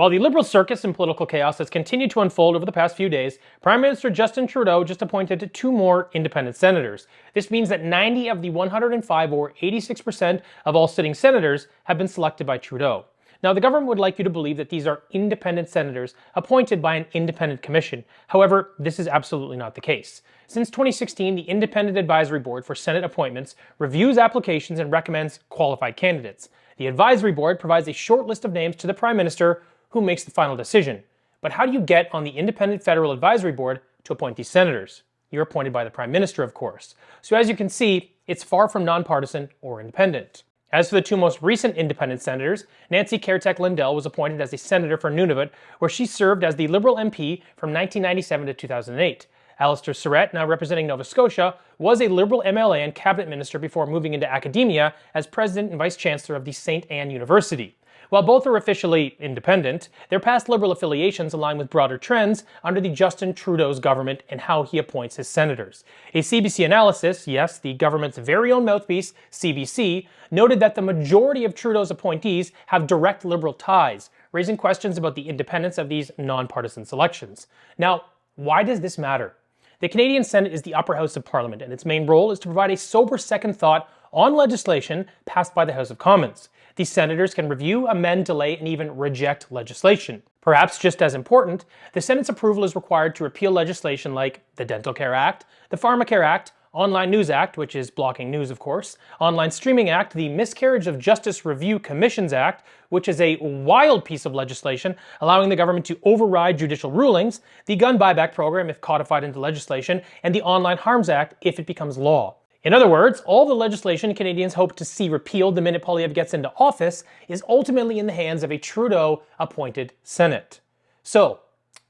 While the Liberal circus and political chaos has continued to unfold over the past few days, Prime Minister Justin Trudeau just appointed 2 more independent senators. This means that 90 of the 105, or 86% of all sitting senators, have been selected by Trudeau. Now, the government would like you to believe that these are independent senators appointed by an independent commission. However, this is absolutely not the case. Since 2016, the Independent Advisory Board for Senate appointments reviews applications and recommends qualified candidates. The Advisory Board provides a short list of names to the Prime Minister, who makes the final decision. But how do you get on the Independent Federal Advisory Board to appoint these senators? You're appointed by the Prime Minister, of course. So as you can see, it's far from nonpartisan or independent. As for the 2 most recent independent senators, Nancy Carrick-Lindell was appointed as a senator for Nunavut, where she served as the Liberal MP from 1997 to 2008. Alistair Surrett, now representing Nova Scotia, was a Liberal MLA and cabinet minister before moving into academia as president and vice chancellor of the St. Anne University. While both are officially independent, their past Liberal affiliations align with broader trends under the Justin Trudeau's government and how he appoints his senators. A CBC analysis, yes, the government's very own mouthpiece, CBC, noted that the majority of Trudeau's appointees have direct Liberal ties, raising questions about the independence of these nonpartisan selections. Now, why does this matter? The Canadian Senate is the upper house of Parliament, and its main role is to provide a sober second thought on legislation passed by the House of Commons. These senators can review, amend, delay, and even reject legislation. Perhaps just as important, the Senate's approval is required to repeal legislation like the Dental Care Act, the Pharmacare Act, Online News Act, which is blocking news of course, Online Streaming Act, the Miscarriage of Justice Review Commissions Act, which is a wild piece of legislation allowing the government to override judicial rulings, the Gun Buyback Program if codified into legislation, and the Online Harms Act if it becomes law. In other words, all the legislation Canadians hope to see repealed the minute Poilievre gets into office is ultimately in the hands of a Trudeau-appointed Senate. So,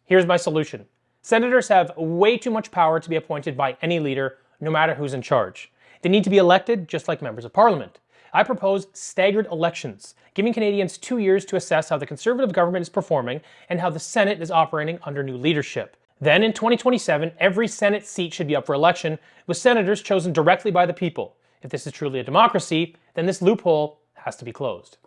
here's my solution. Senators have way too much power to be appointed by any leader, no matter who's in charge. They need to be elected just like members of Parliament. I propose staggered elections, giving Canadians 2 years to assess how the Conservative government is performing and how the Senate is operating under new leadership. Then in 2027, every Senate seat should be up for election, with senators chosen directly by the people. If this is truly a democracy, then this loophole has to be closed.